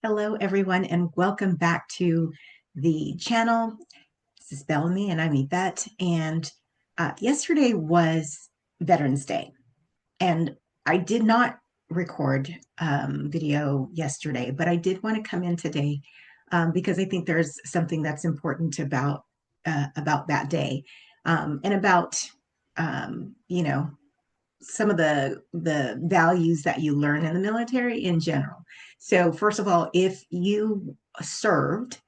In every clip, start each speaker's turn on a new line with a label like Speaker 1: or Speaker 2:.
Speaker 1: Hello, everyone, and welcome back to the channel. This is Bellamy, and I'm Yvette. And yesterday was Veterans Day, and I did not record video yesterday, but I did want to come in today because I think there's something that's important about that day and about you know some of the values that you learn in the military in general. So first of all, if you served,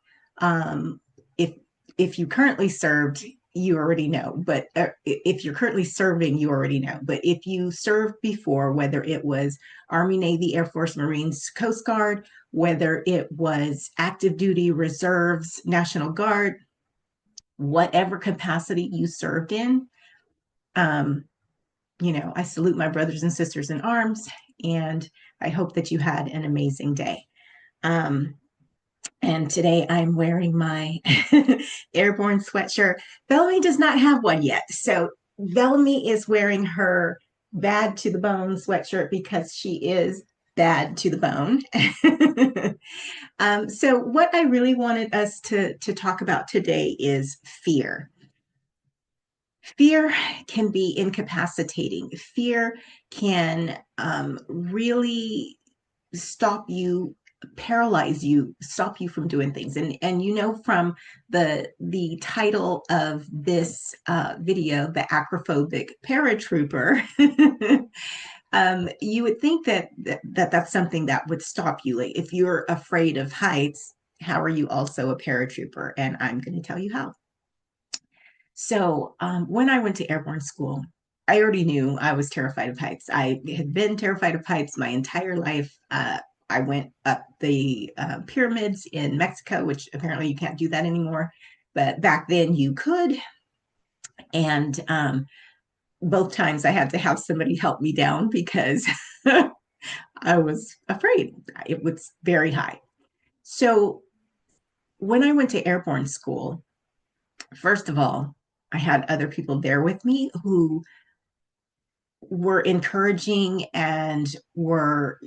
Speaker 1: if you currently served, you already know. But if you're currently serving, you already know. But if you served before, whether it was Army, Navy, Air Force, Marines, Coast Guard, whether it was active duty, reserves, National Guard, whatever capacity you served in, um, I salute my brothers and sisters in arms, and I hope that you had an amazing day. Um, and today I'm wearing my Airborne sweatshirt. Bellamy does not have one yet. So Bellamy is wearing her bad to the bone sweatshirt because she is bad to the bone. So what I really wanted us to talk about today is fear. Fear can be incapacitating. Fear can really stop you, paralyze you, stop you from doing things. And from the title of this video, the Acrophobic Paratrooper, you would think that's something that would stop you. Like if you're afraid of heights, how are you also a paratrooper? And I'm going to tell you how. So when I went to airborne school, I already knew I was terrified of heights. I had been terrified of heights my entire life. I went up the pyramids in Mexico, which apparently you can't do that anymore. But back then you could. And both times I had to have somebody help me down because I was afraid. It was very high. So when I went to airborne school, first of all, I had other people there with me who were encouraging and were,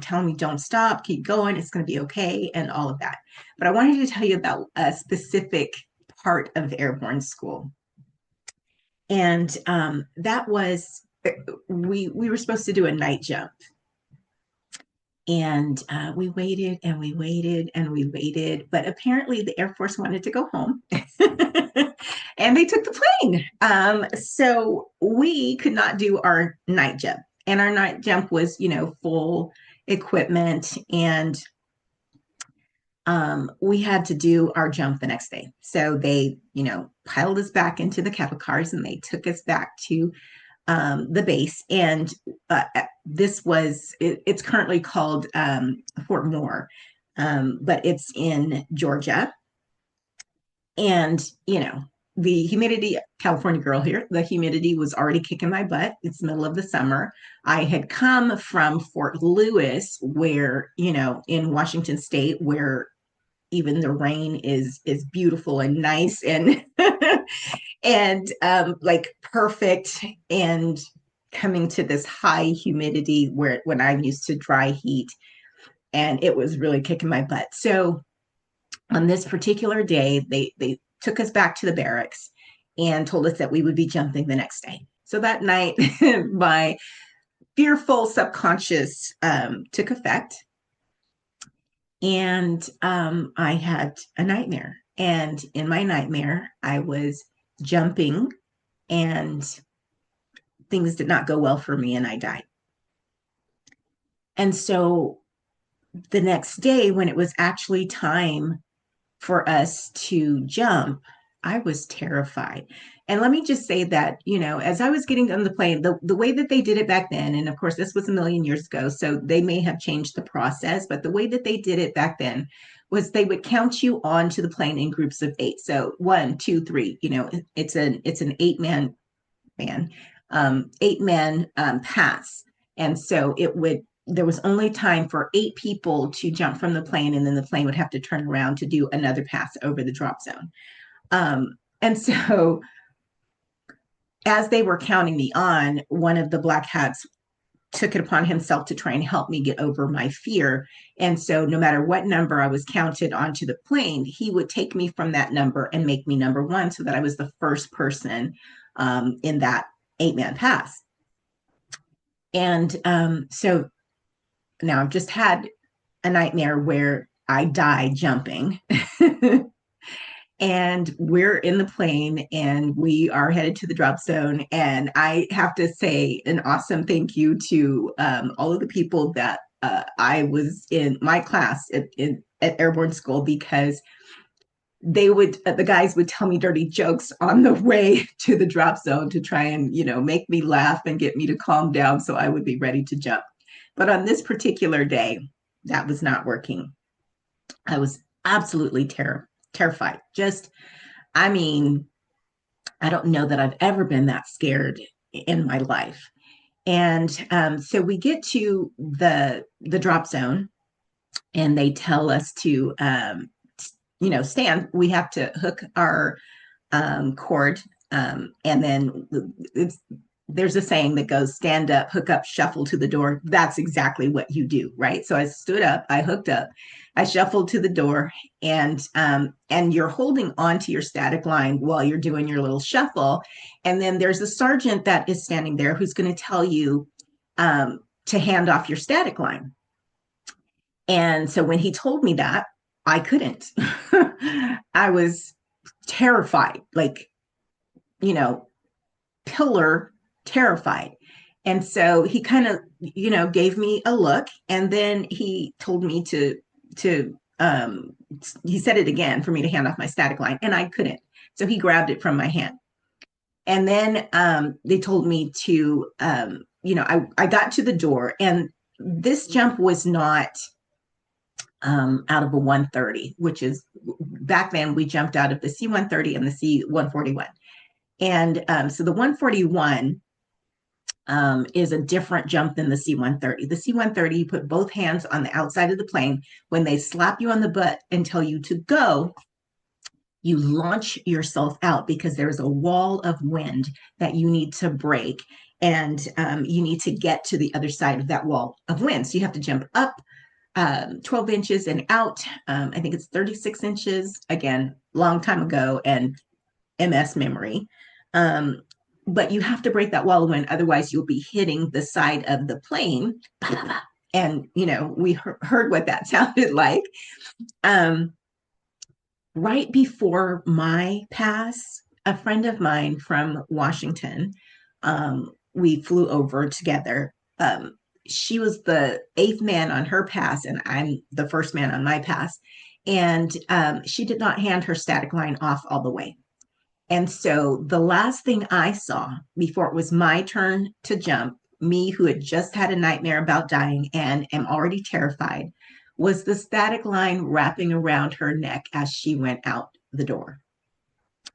Speaker 1: telling me, don't stop, keep going, it's going to be okay, and all of that. But I wanted to tell you about a specific part of airborne school. And that was, we were supposed to do a night jump. And we waited and we waited and we waited, but apparently the Air Force wanted to go home and they took the plane. So we could not do our night jump. And our night jump was, full equipment. And we had to do our jump the next day. So they, piled us back into the cattle cars and they took us back to the base. And it's currently called Fort Moore, but it's in Georgia. And, the humidity, California girl here, the humidity was already kicking my butt. It's the middle of the summer. I had come from Fort Lewis, where, in Washington State, where even the rain is beautiful and nice and and like perfect, and coming to this high humidity where when I'm used to dry heat, and it was really kicking my butt. So on this particular day, they took us back to the barracks and told us that we would be jumping the next day. So that night, my fearful subconscious took effect, and I had a nightmare. And in my nightmare, I was jumping and things did not go well for me and I died. And so the next day, when it was actually time for us to jump, I was terrified. And let me just say that, as I was getting on the plane, the way that they did it back then, and of course, this was a million years ago, so they may have changed the process, but the way that they did it back then was they would count you onto the plane in groups of 8. So 1, 2, 3, it's an 8-man 8-man pass. And so there was only time for 8 people to jump from the plane, and then the plane would have to turn around to do another pass over the drop zone. And so as they were counting me on, one of the black hats took it upon himself to try and help me get over my fear. And so no matter what number I was counted onto the plane, he would take me from that number and make me number one so that I was the first person in that 8-man pass. And so now I've just had a nightmare where I die jumping. And we're in the plane and we are headed to the drop zone. And I have to say an awesome thank you to all of the people that I was in my class at Airborne School, because the guys would tell me dirty jokes on the way to the drop zone to try and, make me laugh and get me to calm down so I would be ready to jump. But on this particular day, that was not working. I was absolutely terrified. I mean, I don't know that I've ever been that scared in my life. And so we get to the drop zone and they tell us to, stand. We have to hook our cord. And then there's a saying that goes, stand up, hook up, shuffle to the door. That's exactly what you do, right? So I stood up, I hooked up, I shuffled to the door, and you're holding on to your static line while you're doing your little shuffle. And then there's a sergeant that is standing there who's going to tell you to hand off your static line. And so when he told me that, I couldn't. I was terrified, pillar terrified. And so he kind of, gave me a look, and then he told me he said it again for me to hand off my static line, and I couldn't. So he grabbed it from my hand. And then they told me to, I got to the door, and this jump was not out of a 130, which is, back then we jumped out of the C-130 and the C-141. And so the 141 is a different jump than the C-130. The C-130, you put both hands on the outside of the plane. When they slap you on the butt and tell you to go, you launch yourself out because there's a wall of wind that you need to break. And you need to get to the other side of that wall of wind. So you have to jump up 12 inches and out. I think it's 36 inches. Again, long time ago and MS memory. But you have to break that wall of wind, otherwise you'll be hitting the side of the plane. And, we heard what that sounded like. Right before my pass, a friend of mine from Washington, we flew over together. She was the 8th man on her pass, and I'm the 1st man on my pass. And she did not hand her static line off all the way. And so the last thing I saw before it was my turn to jump, me who had just had a nightmare about dying and am already terrified, was the static line wrapping around her neck as she went out the door.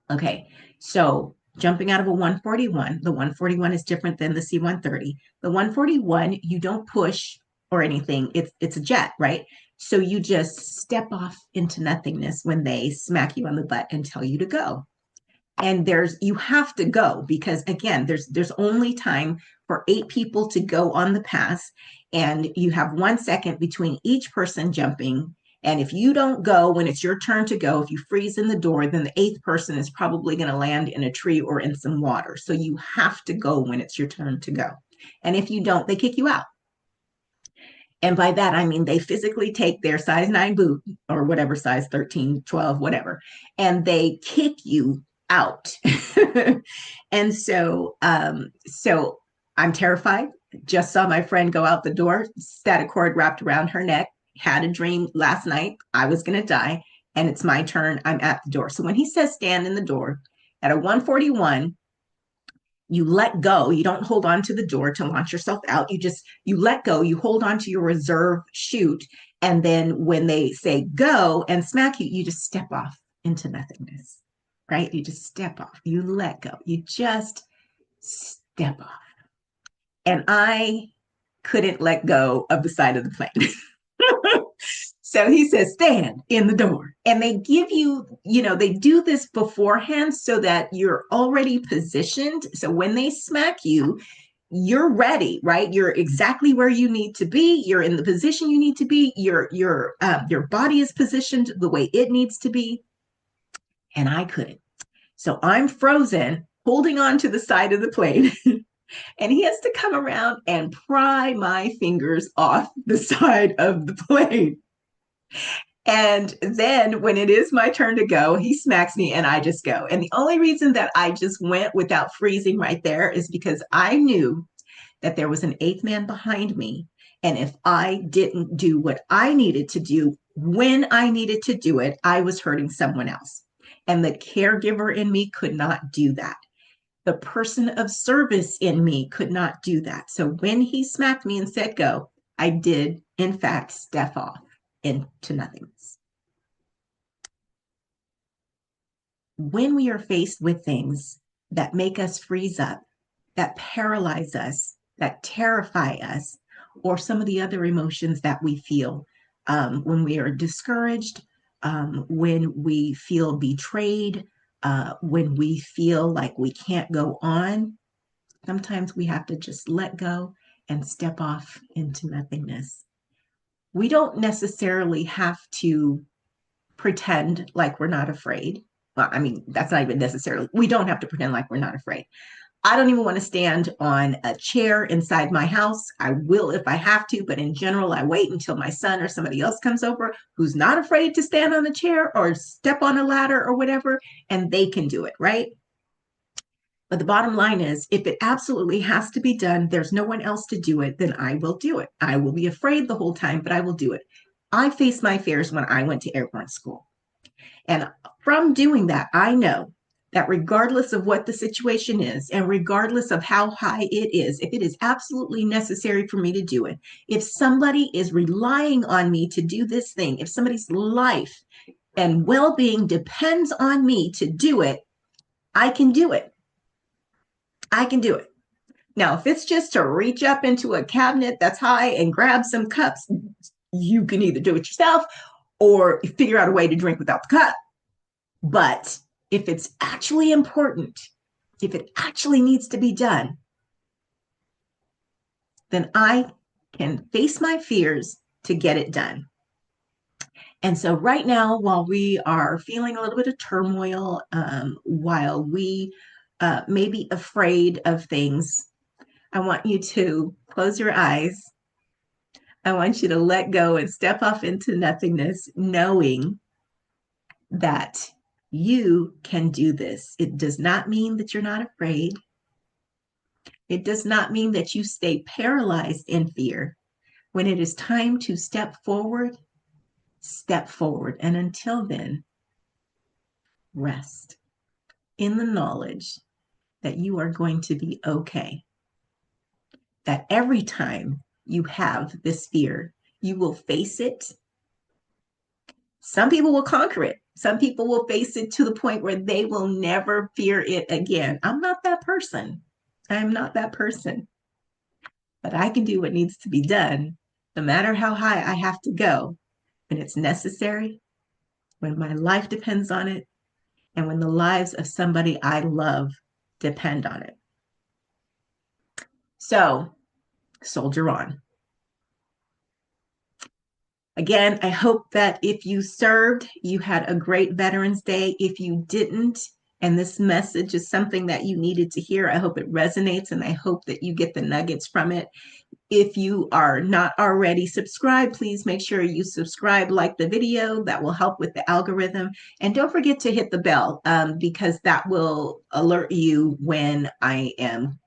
Speaker 1: Okay, so jumping out of a 141, the 141 is different than the C-130. The 141, you don't push or anything. It's a jet, right? So you just step off into nothingness when they smack you on the butt and tell you to go. And you have to go because, again, there's only time for 8 people to go on the pass, and you have 1 second between each person jumping. And if you don't go when it's your turn to go, if you freeze in the door, then the 8th person is probably going to land in a tree or in some water. So you have to go when it's your turn to go. And if you don't, they kick you out. And by that, I mean, they physically take their size 9 boot or whatever size, 13, 12, whatever, and they kick you out. And so I'm terrified. Just saw my friend go out the door, static cord wrapped around her neck, had a dream last night I was going to die, and it's my turn. I'm at the door. So when he says stand in the door at a 141, you let go. You don't hold on to the door to launch yourself out. You let go. You hold on to your reserve chute. And then when they say go and smack you, you just step off into nothingness, right? You just step off. You let go. You just step off. And I couldn't let go of the side of the plane. So he says, stand in the door. And they give you, they do this beforehand so that you're already positioned. So when they smack you, you're ready, right? You're exactly where you need to be. You're in the position you need to be. Your body is positioned the way it needs to be. And I couldn't. So I'm frozen, holding on to the side of the plane. And he has to come around and pry my fingers off the side of the plane. And then when it is my turn to go, he smacks me and I just go. And the only reason that I just went without freezing right there is because I knew that there was an eighth man behind me. And if I didn't do what I needed to do when I needed to do it, I was hurting someone else. And the caregiver in me could not do that. The person of service in me could not do that. So when he smacked me and said go, I did, in fact, step off into nothingness. When we are faced with things that make us freeze up, that paralyze us, that terrify us, or some of the other emotions that we feel when we are discouraged, when we feel betrayed, when we feel like we can't go on, sometimes we have to just let go and step off into nothingness. We don't necessarily have to pretend like we're not afraid. Well, I mean, that's not even necessarily, we don't have to pretend like we're not afraid. I don't even want to stand on a chair inside my house. I will if I have to, but in general, I wait until my son or somebody else comes over who's not afraid to stand on the chair or step on a ladder or whatever, and they can do it, right? But the bottom line is, if it absolutely has to be done, there's no one else to do it, then I will do it. I will be afraid the whole time, but I will do it. I faced my fears when I went to Airborne School. And from doing that, I know that regardless of what the situation is, and regardless of how high it is, if it is absolutely necessary for me to do it, if somebody is relying on me to do this thing, if somebody's life and well-being depends on me to do it, I can do it. I can do it. Now, if it's just to reach up into a cabinet that's high and grab some cups, you can either do it yourself or figure out a way to drink without the cup. But if it's actually important, if it actually needs to be done, then I can face my fears to get it done. And so right now, while we are feeling a little bit of turmoil, while we may be afraid of things, I want you to close your eyes. I want you to let go and step off into nothingness, knowing that you can do this. It does not mean that you're not afraid. It does not mean that you stay paralyzed in fear. When it is time to step forward, step forward. And until then, rest in the knowledge that you are going to be okay. That every time you have this fear, you will face it. Some people will conquer it. Some people will face it to the point where they will never fear it again. I'm not that person. I'm not that person. But I can do what needs to be done, no matter how high I have to go, when it's necessary, when my life depends on it, and when the lives of somebody I love depend on it. So, soldier on. Again, I hope that if you served, you had a great Veterans Day. If you didn't, and this message is something that you needed to hear, I hope it resonates, and I hope that you get the nuggets from it. If you are not already subscribed, please make sure you subscribe, like the video. That will help with the algorithm. And don't forget to hit the bell because that will alert you when I am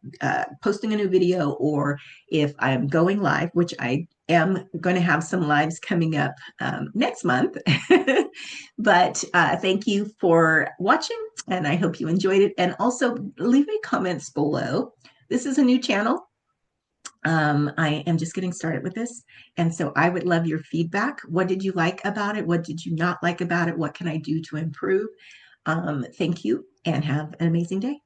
Speaker 1: posting a new video, or if I'm going live, which I am going to have some lives coming up next month. But thank you for watching, and I hope you enjoyed it. And also leave me comments below. This is a new channel. I am just getting started with this. And so I would love your feedback. What did you like about it? What did you not like about it? What can I do to improve? Thank you and have an amazing day.